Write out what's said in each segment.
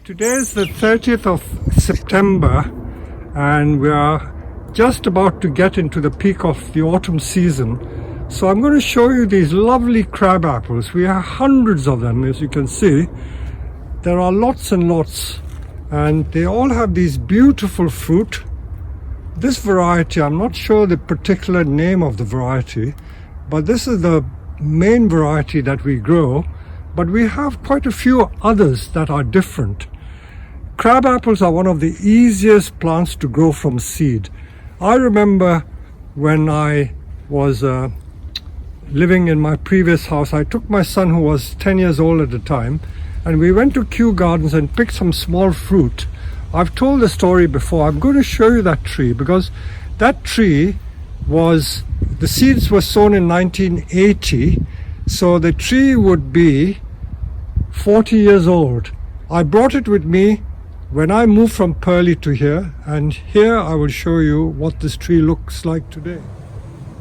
Today is the 30th of September and we are just about to get into the peak of the autumn season. So I'm going to show you these lovely crab apples. We have hundreds of them, as you can see. There are lots and lots and they all have these beautiful fruit. This variety, I'm not sure the particular name of the variety, but this is the main variety that we grow. But we have quite a few others that are different. Crab apples are one of the easiest plants to grow from seed. I remember when I was living in my previous house, I took my son, who was 10 years old at the time, and we went to Kew Gardens and picked some small fruit. I've told the story before. I'm going to show you that tree because that tree was, the seeds were sown in 1980. So the tree would be 40 years old. I brought it with me when I moved from Purley to here, and here I will show you what this tree looks like today.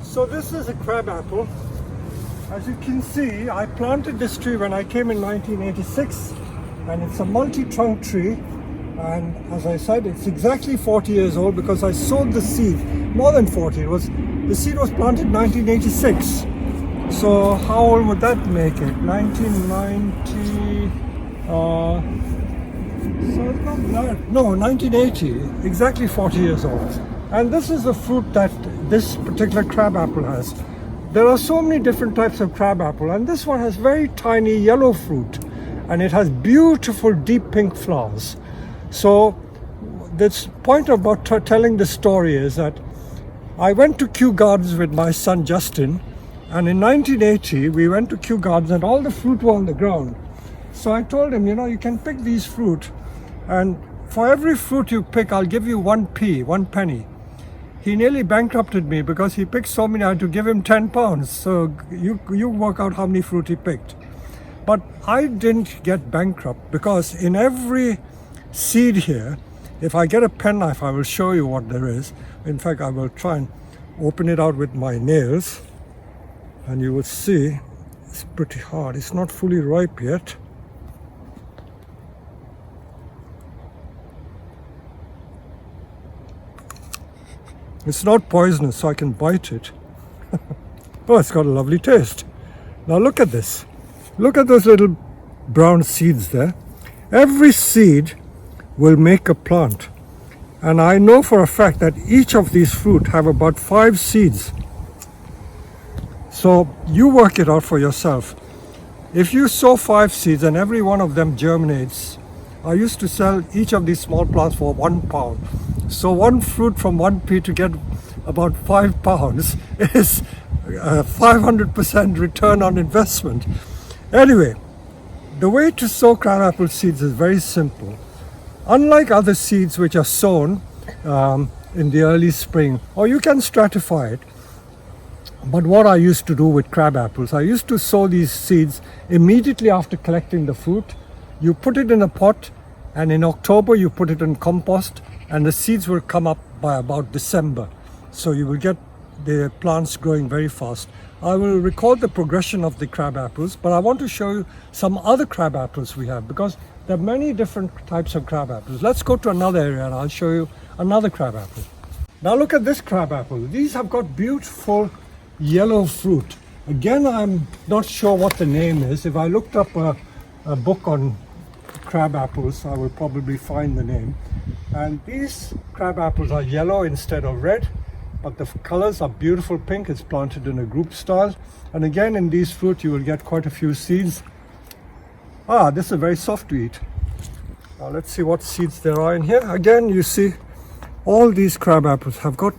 So this is a crab apple. As you can see, I planted this tree when I came in 1986, and it's a multi-trunk tree, and as I said, it's exactly 40 years old because I sowed the seed. More than 40. The seed was planted in 1986. So how old would that make it? 1990, so it's not 1980, exactly 40 years old. And this is the fruit that this particular crab apple has. There are so many different types of crab apple, and this one has very tiny yellow fruit, and it has beautiful deep pink flowers. So this point about telling the story is that I went to Kew Gardens with my son Justin. And in 1980, we went to Kew Gardens and all the fruit were on the ground. So I told him, you can pick these fruit, and for every fruit you pick, I'll give you 1 penny. He nearly bankrupted me because he picked so many, I had to give him 10 pounds. So you work out how many fruit he picked. But I didn't get bankrupt because in every seed here, if I get a penknife, I will show you what there is. In fact, I will try and open it out with my nails. And you will see it's pretty hard. It's not fully ripe yet. It's not poisonous, so I can bite it. Oh, it's got a lovely taste. Now look at this. Look at those little brown seeds there. Every seed will make a plant. And I know for a fact that each of these fruit have about 5 seeds. So you work it out for yourself. If you sow 5 seeds and every one of them germinates, I used to sell each of these small plants for £1. So one fruit from 1p to get about £5 is a 500% return on investment. Anyway, the way to sow crabapple seeds is very simple. Unlike other seeds which are sown in the early spring, or you can stratify it. But what I used to do with crab apples, I used to sow these seeds immediately after collecting the fruit. You put it in a pot, and in October you put it in compost, and the seeds will come up by about December. So you will get the plants growing very fast. I will record the progression of the crab apples, but I want to show you some other crab apples we have because there are many different types of crab apples. Let's go to another area and I'll show you another crab apple. Now look at this crab apple. These have got beautiful yellow fruit. Again, I'm not sure what the name is. If I looked up a book on crab apples, I will probably find the name. And these crab apples are yellow instead of red, but the colors are beautiful pink. It's planted in a group style. And again, in these fruit, you will get quite a few seeds. This is very soft to eat. Now let's see what seeds there are in here. Again, you see all these crab apples have got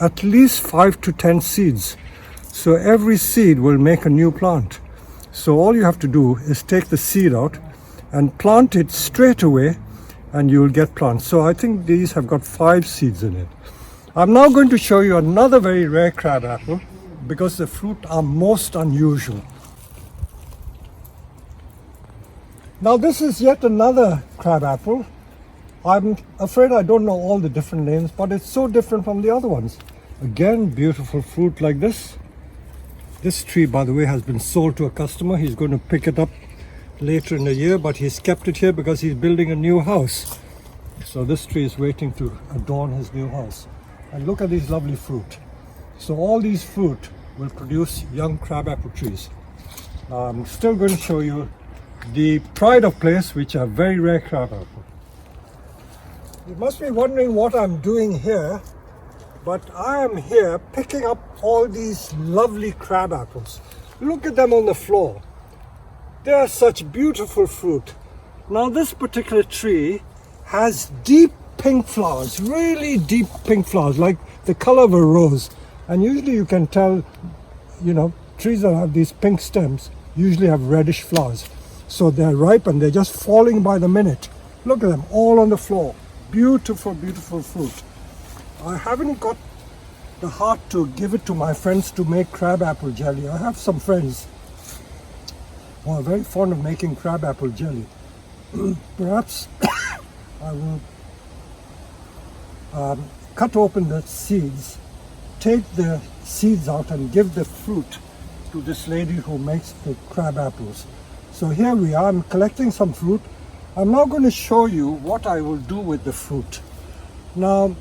at least 5 to 10 seeds. So every seed will make a new plant. So all you have to do is take the seed out and plant it straight away and you will get plants. So I think these have got 5 seeds in it. I'm now going to show you another very rare crab apple because the fruit are most unusual. Now this is yet another crab apple. I'm afraid I don't know all the different names, but it's so different from the other ones. Again, beautiful fruit like this. This tree, by the way, has been sold to a customer. He's going to pick it up later in the year, but he's kept it here because he's building a new house. So this tree is waiting to adorn his new house. And look at these lovely fruit. So all these fruit will produce young crabapple trees. I'm still going to show you the pride of place, which are very rare crabapple. You must be wondering what I'm doing here, but I am here picking up all these lovely crabapples. Look at them on the floor. They are such beautiful fruit. Now this particular tree has deep pink flowers, really deep pink flowers, like the color of a rose. And usually you can tell, you know, trees that have these pink stems usually have reddish flowers. So they're ripe and they're just falling by the minute. Look at them, all on the floor. Beautiful, beautiful fruit. I haven't got the heart to give it to my friends to make crabapple jelly. I have some friends who are very fond of making crabapple jelly. Perhaps I will cut open the seeds, take the seeds out and give the fruit to this lady who makes the crab apples. So here we are, I'm collecting some fruit. I'm now going to show you what I will do with the fruit. Now,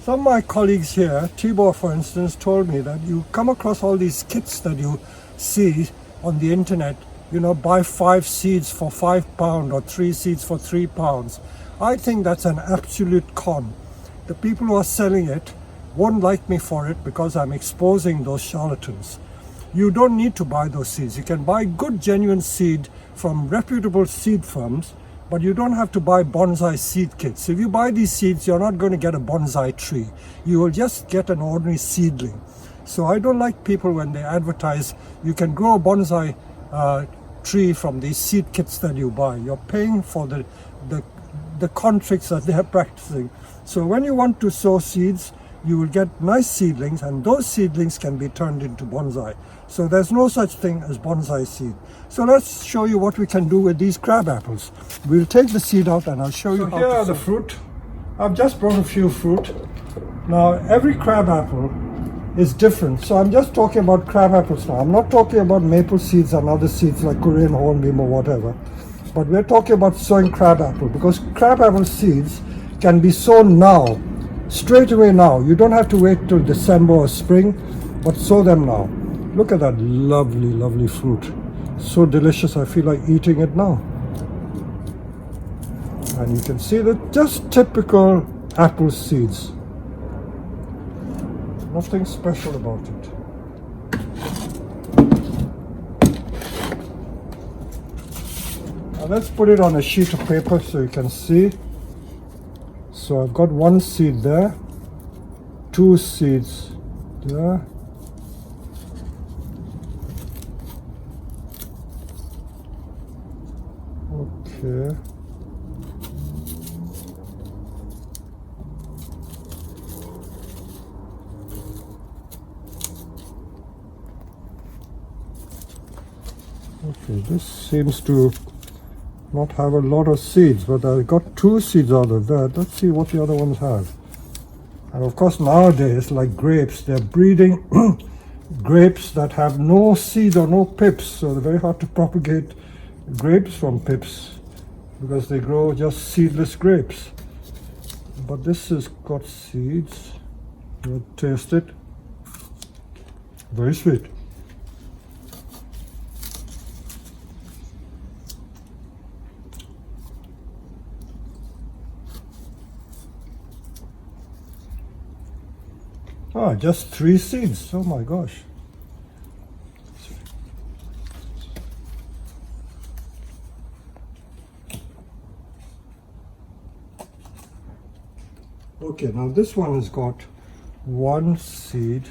some of my colleagues here, Tibor for instance, told me that you come across all these kits that you see on the internet, you know, buy 5 seeds for £5 or 3 seeds for £3. I think that's an absolute con. The people who are selling it won't like me for it because I'm exposing those charlatans. You don't need to buy those seeds. You can buy good genuine seed from reputable seed firms, but you don't have to buy bonsai seed kits. If you buy these seeds, you're not going to get a bonsai tree. You will just get an ordinary seedling. So I don't like people when they advertise you can grow a bonsai tree from these seed kits that you buy. You're paying for the con tricks that they're practicing. So when you want to sow seeds, you will get nice seedlings, and those seedlings can be turned into bonsai. So there's no such thing as bonsai seed. So let's show you what we can do with these crab apples. We'll take the seed out and I'll show you how to sow. Here are the fruit. I've just brought a few fruit. Now every crab apple is different. So I'm just talking about crab apples now. I'm not talking about maple seeds and other seeds like Korean hornbeam or whatever. But we're talking about sowing crab apple, because crab apple seeds can be sown now, straight away now. You don't have to wait till December or spring, but sow them now. Look at that lovely, lovely fruit. So delicious, I feel like eating it now. And you can see that just typical apple seeds. Nothing special about it. Now let's put it on a sheet of paper so you can see. So I've got 1 seed there, 2 seeds there, okay, this seems to not have a lot of seeds, but I got 2 seeds out of that. Let's see what the other ones have. And of course nowadays, like grapes, they're breeding grapes that have no seed or no pips, so they're very hard to propagate grapes from pips because they grow just seedless grapes. But this has got seeds. Let's taste it. Very sweet. Ah, just 3 seeds. Oh my gosh. Okay, now this one has got 1 seed,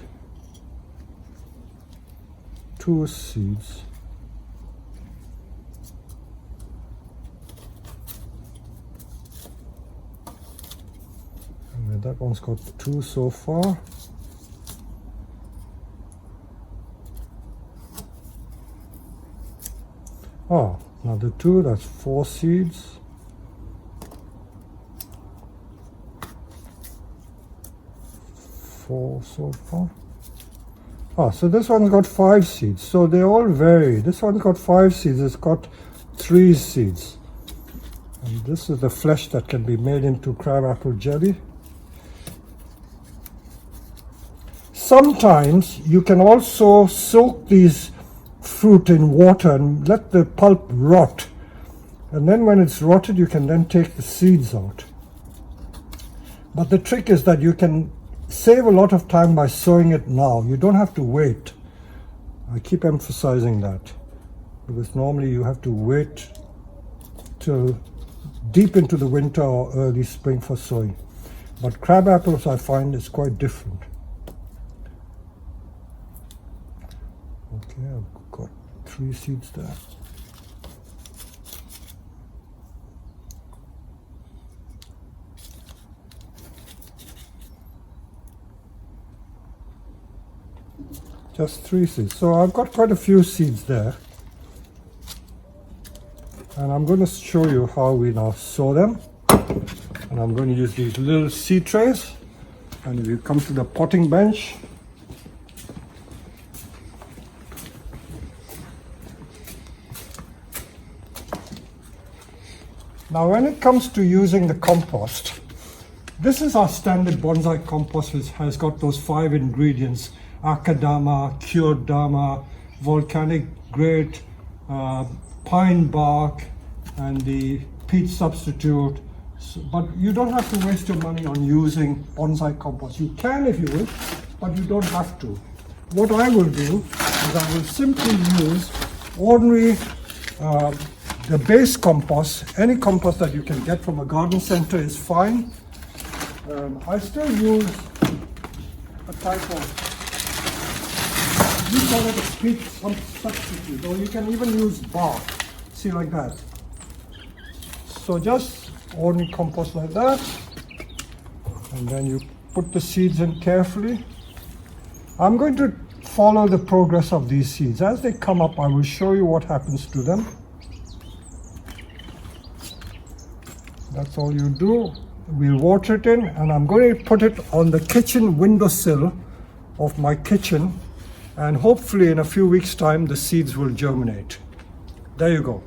2 seeds, and that one's got 2 so far. Oh, another 2, that's 4 seeds. So far. Ah, so this one's got 5 seeds. So they all vary. This one's got 5 seeds. It's got 3 seeds. And this is the flesh that can be made into crabapple jelly. Sometimes you can also soak these fruit in water and let the pulp rot. And then when it's rotted, you can then take the seeds out. But the trick is that you can save a lot of time by sowing it now. You don't have to wait. I keep emphasizing that, because normally you have to wait till deep into the winter or early spring for sowing. But crab apples, I find, is quite different. Okay, I've got 3 seeds there. Just 3 seeds. So I've got quite a few seeds there. And I'm going to show you how we now sow them. And I'm going to use these little seed trays. And if you come to the potting bench, now when it comes to using the compost, this is our standard bonsai compost, which has got those 5 ingredients: akadama, cured dama, volcanic grate, pine bark, and the peat substitute. But you don't have to waste your money on using bonsai compost. You can if you wish, but you don't have to. What I will do is I will simply use ordinary the base compost. Any compost that you can get from a garden center is fine. I still use a type of, you call it a peat substitute, or you can even use bark. See, like that. So just ordinary compost like that, and then you put the seeds in carefully. I'm going to follow the progress of these seeds. As they come up, I will show you what happens to them. That's all you do. We'll water it in, and I'm going to put it on the kitchen windowsill of my kitchen, and hopefully in a few weeks' time the seeds will germinate. There you go.